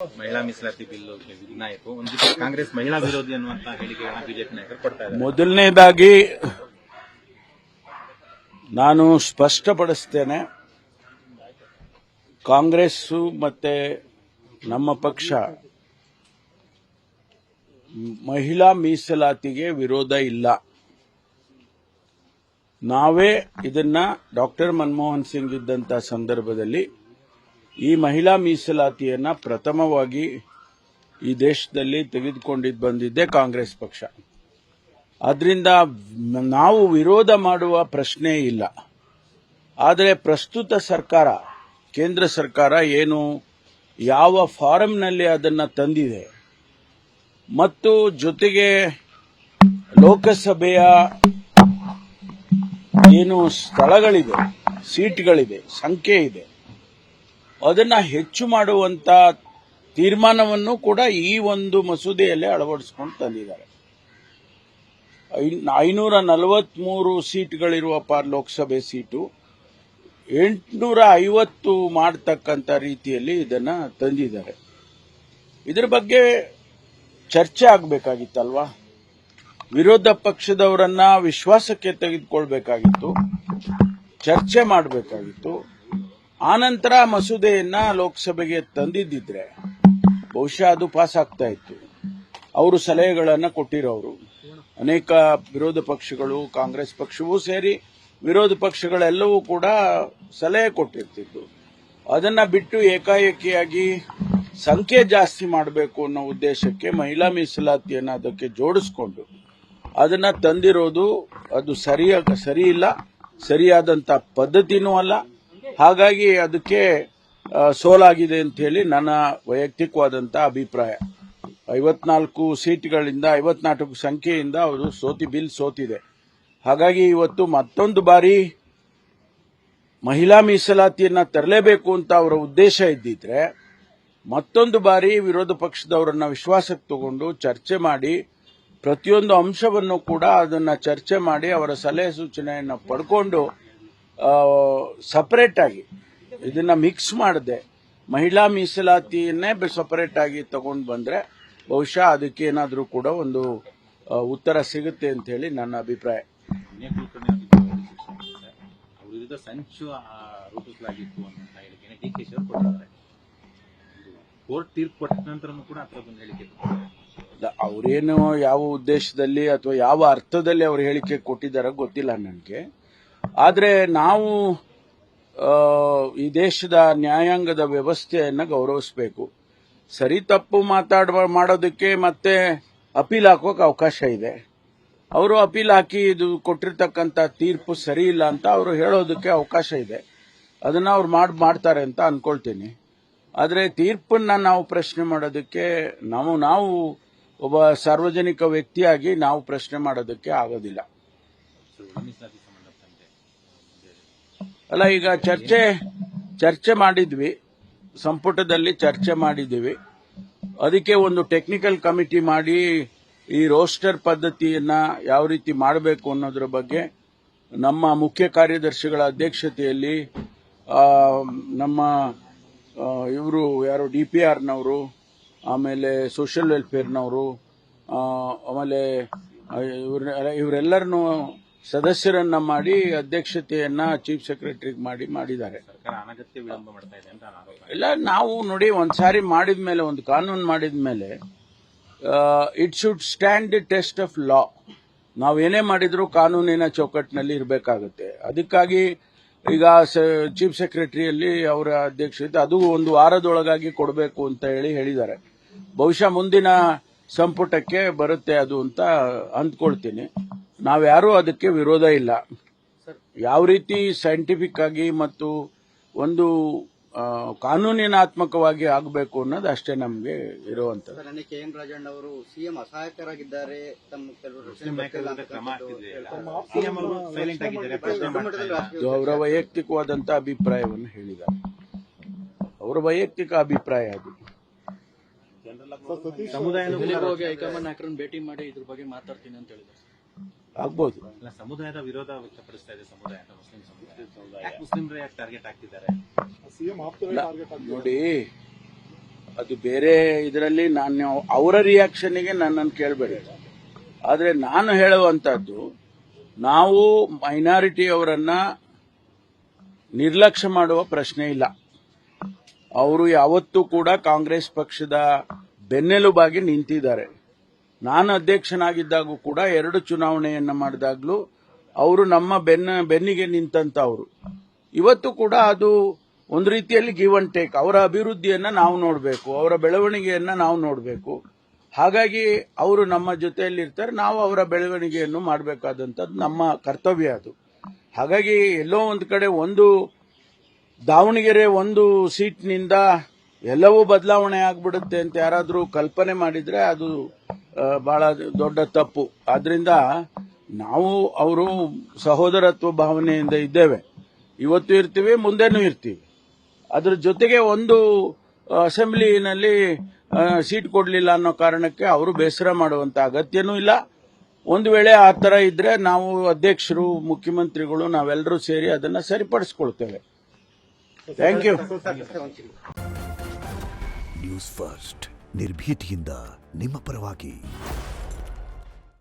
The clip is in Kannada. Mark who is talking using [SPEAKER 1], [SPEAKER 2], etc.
[SPEAKER 1] ಮಹಿಳಾ ಮೀಸಲಾತಿ ಬಿಲ್ ವಿಘ್ನ ಆಯಿತು. ಒಂದು ಕಾಂಗ್ರೆಸ್ ಮಹಿಳಾ ವಿರೋಧಿ ಅನ್ನುವಂತಹ ಹೇಳಿಕೆಗಳನ್ನ ಬಿಜೆಪಿ ನಾಯಕರು ಕೊಡ್ತಾ ಇದ್ದಾರೆ.
[SPEAKER 2] ಮೊದಲನೇದಾಗಿ ನಾನು ಸ್ಪಷ್ಟಪಡಿಸ್ತೇನೆ, ಕಾಂಗ್ರೆಸ್ ಮತ್ತೆ ನಮ್ಮ ಪಕ್ಷ ಮಹಿಳಾ ಮೀಸಲಾತಿಗೆ ವಿರೋಧ ಇಲ್ಲ. ನಾವೇ ಇದನ್ನ ಡಾಕ್ಟರ್ ಮನಮೋಹನ್ ಸಿಂಗ್ ಇದ್ದಂಥ ಸಂದರ್ಭದಲ್ಲಿ ಈ ಮಹಿಳಾ ಮೀಸಲಾತಿಯನ್ನ ಪ್ರಥಮವಾಗಿ ಈ ದೇಶದಲ್ಲಿ ತೆಗೆದುಕೊಂಡಿದ್ದು ಬಂದಿದ್ದೆ ಕಾಂಗ್ರೆಸ್ ಪಕ್ಷ. ಅದರಿಂದ ನಾವು ವಿರೋಧ ಮಾಡುವ ಪ್ರಶ್ನೆ ಇಲ್ಲ. ಆದರೆ ಪ್ರಸ್ತುತ ಸರ್ಕಾರ, ಕೇಂದ್ರ ಸರ್ಕಾರ ಏನು ಯಾವ ಫಾರಂನಲ್ಲಿ ಅದನ್ನು ತಂದಿದೆ ಮತ್ತು ಜೊತೆಗೆ ಲೋಕಸಭೆಯ ಏನು ಸ್ಥಳಗಳಿದೆ, ಸೀಟ್ಗಳಿದೆ, ಸಂಖ್ಯೆ ಇದೆ, ಅದನ್ನ ಹೆಚ್ಚು ಮಾಡುವಂತ ತೀರ್ಮಾನವನ್ನು ಕೂಡ ಈ ಒಂದು ಮಸೂದೆಯಲ್ಲೇ ಅಳವಡಿಸಿಕೊಂಡು ತಂದಿದ್ದಾರೆ. 543 ಸೀಟ್ಗಳಿರುವ ಲೋಕಸಭೆ ಸೀಟು 850 ಮಾಡತಕ್ಕಂಥ ರೀತಿಯಲ್ಲಿ ಇದನ್ನ ತಂದಿದ್ದಾರೆ. ಇದರ ಬಗ್ಗೆ ಚರ್ಚೆ ಆಗಬೇಕಾಗಿತ್ತಲ್ವಾ? ವಿರೋಧ ಪಕ್ಷದವರನ್ನ ವಿಶ್ವಾಸಕ್ಕೆ ತೆಗೆದುಕೊಳ್ಬೇಕಾಗಿತ್ತು, ಚರ್ಚೆ ಮಾಡಬೇಕಾಗಿತ್ತು. ಆನಂತರ ಮಸೂದೆಯನ್ನ ಲೋಕಸಭೆಗೆ ತಂದಿದ್ದಿದ್ರೆ ಬಹುಶಃ ಅದು ಪಾಸ್ ಆಗ್ತಾ ಇತ್ತು. ಅವರು ಸಲಹೆಗಳನ್ನು ಕೊಟ್ಟಿರೋರು ಅನೇಕ ವಿರೋಧ ಪಕ್ಷಗಳು, ಕಾಂಗ್ರೆಸ್ ಪಕ್ಷವೂ ಸೇರಿ ವಿರೋಧ ಪಕ್ಷಗಳೆಲ್ಲವೂ ಕೂಡ ಸಲಹೆ ಕೊಟ್ಟಿರ್ತಿತ್ತು. ಅದನ್ನ ಬಿಟ್ಟು ಏಕಾಏಕಿಯಾಗಿ ಸಂಖ್ಯೆ ಜಾಸ್ತಿ ಮಾಡಬೇಕು ಅನ್ನೋ ಉದ್ದೇಶಕ್ಕೆ ಮಹಿಳಾ ಮೀಸಲಾತಿಯನ್ನು ಅದಕ್ಕೆ ಜೋಡಿಸಿಕೊಂಡು ಅದನ್ನ ತಂದಿರೋದು ಅದು ಸರಿ ಇಲ್ಲ, ಸರಿಯಾದಂತ ಪದ್ಧತಿನೂ ಅಲ್ಲ. ಹಾಗಾಗಿ ಅದಕ್ಕೆ ಸೋಲಾಗಿದೆ ಅಂತ ಹೇಳಿ ನನ್ನ ವೈಯಕ್ತಿಕವಾದಂತ ಅಭಿಪ್ರಾಯ. 54 ಸೀಟ್ಗಳಿಂದ 54 ಸಂಖ್ಯೆಯಿಂದ ಅವರು ಬಿಲ್ ಸೋತಿದೆ. ಹಾಗಾಗಿ ಇವತ್ತು ಮತ್ತೊಂದು ಬಾರಿ ಮಹಿಳಾ ಮೀಸಲಾತಿಯನ್ನ ತರಲೇಬೇಕು ಅಂತ ಅವರ ಉದ್ದೇಶ ಇದ್ದಿದ್ರೆ ಮತ್ತೊಂದು ಬಾರಿ ವಿರೋಧ ಪಕ್ಷದವರನ್ನ ವಿಶ್ವಾಸಕ್ಕೆ ತಗೊಂಡು ಚರ್ಚೆ ಮಾಡಿ ಪ್ರತಿಯೊಂದು ಅಂಶವನ್ನು ಕೂಡ ಅದನ್ನ ಚರ್ಚೆ ಮಾಡಿ ಅವರ ಸಲಹೆ ಸೂಚನೆಯನ್ನು ಪಡ್ಕೊಂಡು ಸಪರೇಟ್ ಆಗಿ ಇದನ್ನ ಮಿಕ್ಸ್ ಮಾಡದೆ ಮಹಿಳಾ ಮೀಸಲಾತಿಯನ್ನೇ ಸಪರೇಟ್ ಆಗಿ ತಗೊಂಡು ಬಂದ್ರೆ ಬಹುಶಃ ಅದಕ್ಕೆ ಏನಾದರೂ ಕೂಡ ಒಂದು ಉತ್ತರ ಸಿಗುತ್ತೆ ಅಂತ ಹೇಳಿ ನನ್ನ ಅಭಿಪ್ರಾಯ.
[SPEAKER 1] ವಿರುದ್ಧ ಸಂಚು ರೂಪಿಸಲಾಗಿತ್ತು ಅಂತ ಹೇಳಿಕೆ ಡಿ.ಕೆ.ಶಿ ಅವರು ಕೊಟ್ಟಿದ್ದಾರೆ. ಕೋರ್ಟ್ ತೀರ್ಪು ಕೊಟ್ಟ ನಂತರ ಕೂಡ ಒಂದು ಹೇಳಿಕೆ
[SPEAKER 2] ಅವರೇನು ಯಾವ ಉದ್ದೇಶದಲ್ಲಿ ಅಥವಾ ಯಾವ ಅರ್ಥದಲ್ಲಿ ಅವರು ಹೇಳಿಕೆ ಕೊಟ್ಟಿದ್ದಾರೋ ಗೊತ್ತಿಲ್ಲ ನನಗೆ. ಆದರೆ ನಾವು ಈ ದೇಶದ ನ್ಯಾಯಾಂಗದ ವ್ಯವಸ್ಥೆಯನ್ನು ಗೌರವಿಸಬೇಕು. ಸರಿ ತಪ್ಪು ಮಾಡೋದಕ್ಕೆ ಮತ್ತೆ ಅಪೀಲ್ ಹಾಕೋಕೆ ಅವಕಾಶ ಇದೆ. ಅವರು ಅಪೀಲ್ ಹಾಕಿ ಇದು ಕೊಟ್ಟಿರ್ತಕ್ಕಂಥ ತೀರ್ಪು ಸರಿ ಇಲ್ಲ ಅಂತ ಅವರು ಹೇಳೋದಕ್ಕೆ ಅವಕಾಶ ಇದೆ. ಅದನ್ನ ಅವ್ರು ಮಾಡ್ತಾರೆ ಅಂತ ಅನ್ಕೊಳ್ತೀನಿ. ಆದರೆ ತೀರ್ಪನ್ನ ನಾವು ಪ್ರಶ್ನೆ ಮಾಡೋದಕ್ಕೆ ನಾವು ಒಬ್ಬ ಸಾರ್ವಜನಿಕ ವ್ಯಕ್ತಿಯಾಗಿ ನಾವು ಪ್ರಶ್ನೆ ಮಾಡೋದಕ್ಕೆ ಆಗೋದಿಲ್ಲ. ಅಲ್ಲ, ಈಗ ಚರ್ಚೆ ಮಾಡಿದ್ವಿ, ಸಂಪುಟದಲ್ಲಿ ಚರ್ಚೆ ಮಾಡಿದ್ದೀವಿ. ಅದಕ್ಕೆ ಒಂದು ಟೆಕ್ನಿಕಲ್ ಕಮಿಟಿ ಮಾಡಿ ಈ ರೋಸ್ಟರ್ ಪದ್ಧತಿಯನ್ನ ಯಾವ ರೀತಿ ಮಾಡಬೇಕು ಅನ್ನೋದ್ರ ಬಗ್ಗೆ ನಮ್ಮ ಮುಖ್ಯ ಕಾರ್ಯದರ್ಶಿಗಳ ಅಧ್ಯಕ್ಷತೆಯಲ್ಲಿ ನಮ್ಮ ಇವರು ಯಾರು DPRನವರು, ಆಮೇಲೆ ಸೋಷಿಯಲ್ ವೆಲ್ಫೇರ್ನವರು, ಆಮೇಲೆ ಇವರೆಲ್ಲರನ್ನು ಸದಸ್ಯರನ್ನ ಮಾಡಿ ಅಧ್ಯಕ್ಷತೆಯನ್ನ ಚೀಫ್ ಸೆಕ್ರೆಟರಿಗೆ ಮಾಡಿದ್ದಾರೆ. ಇಲ್ಲ, ನಾವು ನೋಡಿ, ಒಂದ್ಸಾರಿ ಮಾಡಿದ್ಮೇಲೆ, ಒಂದು ಕಾನೂನು ಮಾಡಿದ್ಮೇಲೆ it should stand the test of law. ನಾವೇನೇ ಮಾಡಿದ್ರು ಕಾನೂನಿನ ಚೌಕಟ್ಟಿನಲ್ಲಿ ಇರಬೇಕಾಗುತ್ತೆ. ಅದಕ್ಕಾಗಿ ಈಗ ಚೀಫ್ ಸೆಕ್ರೆಟರಿಯಲ್ಲಿ ಅವರ ಅಧ್ಯಕ್ಷತೆ ಅದು ಒಂದು ವಾರದೊಳಗಾಗಿ ಕೊಡಬೇಕು ಅಂತ ಹೇಳಿದ್ದಾರೆ. ಬಹುಶಃ ಮುಂದಿನ ಸಂಪುಟಕ್ಕೆ ಬರುತ್ತೆ ಅದು ಅಂತ ಅಂದ್ಕೊಳ್ತೀನಿ. ನಾವ್ಯಾರೂ ಅದಕ್ಕೆ ವಿರೋಧ ಇಲ್ಲ. ಯಾವ ರೀತಿ ಸೈಂಟಿಫಿಕ್ ಆಗಿ ಮತ್ತು ಒಂದು ಕಾನೂನಿನಾತ್ಮಕವಾಗಿ ಆಗಬೇಕು ಅನ್ನೋದು ಅಷ್ಟೇ ನಮಗೆ ಇರುವಂತದ್ದು.
[SPEAKER 3] KN ರಾಜಣ್ಣ ಅವರು ಸಿಎಂ ಅಸಹಾಯಕರಾಗಿದ್ದಾರೆ,
[SPEAKER 2] ಅವರ ವೈಯಕ್ತಿಕವಾದಂತಹ ಅಭಿಪ್ರಾಯವನ್ನು ಹೇಳಿದ್ದಾರೆ. ಅವರ ವೈಯಕ್ತಿಕ ಅಭಿಪ್ರಾಯ ಅದು.
[SPEAKER 4] ಹೈಕಮಾಂಡ್ ಭೇಟಿ ಮಾಡಿ ಇದ್ರ ಬಗ್ಗೆ ಮಾತಾಡ್ತೀನಿ ಅಂತ ಹೇಳಿದ್ದಾರೆ.
[SPEAKER 2] ಆಗ್ಬೋದು.
[SPEAKER 1] ಸಮುದಾಯದ ವಿರೋಧ ವ್ಯಕ್ತಪಡಿಸ್ತಾ ಇದೆ. ಮುಸ್ಲಿಂ ಟಾರ್ಗೆಟ್ ಆಗ್ತಿದ್ದಾರೆ.
[SPEAKER 2] ನೋಡಿ, ಅದು ಬೇರೆ ಇದರಲ್ಲಿ ನಾನು ಅವರ ರಿಯಾಕ್ಷನ್ಗೆ ನನ್ನನ್ನು ಕೇಳಬೇಡಿ. ಆದರೆ ನಾನು ಹೇಳುವಂತದ್ದು, ನಾವು ಮೈನಾರಿಟಿಯವರನ್ನ ನಿರ್ಲಕ್ಷ್ಯ ಮಾಡುವ ಪ್ರಶ್ನೆ ಇಲ್ಲ. ಅವರು ಯಾವತ್ತೂ ಕೂಡ ಕಾಂಗ್ರೆಸ್ ಪಕ್ಷದ ಬೆನ್ನೆಲುಬಾಗಿ ನಿಂತಿದ್ದಾರೆ. ನಾನು ಅಧ್ಯಕ್ಷನಾಗಿದ್ದಾಗೂ ಕೂಡ 2 ಚುನಾವಣೆಯನ್ನ ಮಾಡಿದಾಗಲೂ ಅವರು ನಮ್ಮ ಬೆನ್ನಿಗೆ ನಿಂತಂತವರು. ಇವತ್ತು ಕೂಡ ಅದು ಒಂದು ರೀತಿಯಲ್ಲಿ ಗಿವ್ ಅಂಡ್ ಟೇಕ್. ಅವರ ಅಭಿವೃದ್ಧಿಯನ್ನ ನಾವು ನೋಡಬೇಕು, ಅವರ ಬೆಳವಣಿಗೆಯನ್ನ ನಾವು ನೋಡಬೇಕು. ಹಾಗಾಗಿ ಅವರು ನಮ್ಮ ಜೊತೆಯಲ್ಲಿರ್ತಾರೆ, ನಾವು ಅವರ ಬೆಳವಣಿಗೆಯನ್ನು ಮಾಡಬೇಕಾದಂಥದ್ದು ನಮ್ಮ ಕರ್ತವ್ಯ ಅದು. ಹಾಗಾಗಿ ಎಲ್ಲೋ ಒಂದು ಕಡೆ ದಾವಣಗೆರೆ ಒಂದು ಸೀಟ್ನಿಂದ ಎಲ್ಲವೂ ಬದಲಾವಣೆ ಆಗ್ಬಿಡುತ್ತೆ ಅಂತ ಯಾರಾದರೂ ಕಲ್ಪನೆ ಮಾಡಿದ್ರೆ ಅದು ಬಹಳ ದೊಡ್ಡ ತಪ್ಪು. ಆದ್ರಿಂದ ನಾವು ಅವರು ಸಹೋದರತ್ವ ಭಾವನೆಯಿಂದ ಇದ್ದೇವೆ. ಇವತ್ತು ಇರ್ತೀವಿ, ಮುಂದೆನೂ ಇರ್ತೀವಿ. ಅದ್ರ ಜೊತೆಗೆ ಒಂದು ಅಸೆಂಬ್ಲಿನಲ್ಲಿ ಸೀಟ್ ಕೊಡಲಿಲ್ಲ ಅನ್ನೋ ಕಾರಣಕ್ಕೆ ಅವರು ಬೇಸರ ಮಾಡುವಂತ ಅಗತ್ಯನೂ ಇಲ್ಲ. ಒಂದು ವೇಳೆ ಆ ತರ ಇದ್ರೆ ನಾವು ಅಧ್ಯಕ್ಷರು, ಮುಖ್ಯಮಂತ್ರಿಗಳು ನಾವೆಲ್ಲರೂ ಸೇರಿ ಅದನ್ನ ಸರಿಪಡಿಸಿಕೊಳ್ತೇವೆ. Thank you.
[SPEAKER 5] ನ್ಯೂಸ್ ಫಸ್ಟ್ ನಿರ್ಭೀತಿಯಿಂದ ನಿಮ್ಮ ಪರವಾಗಿ.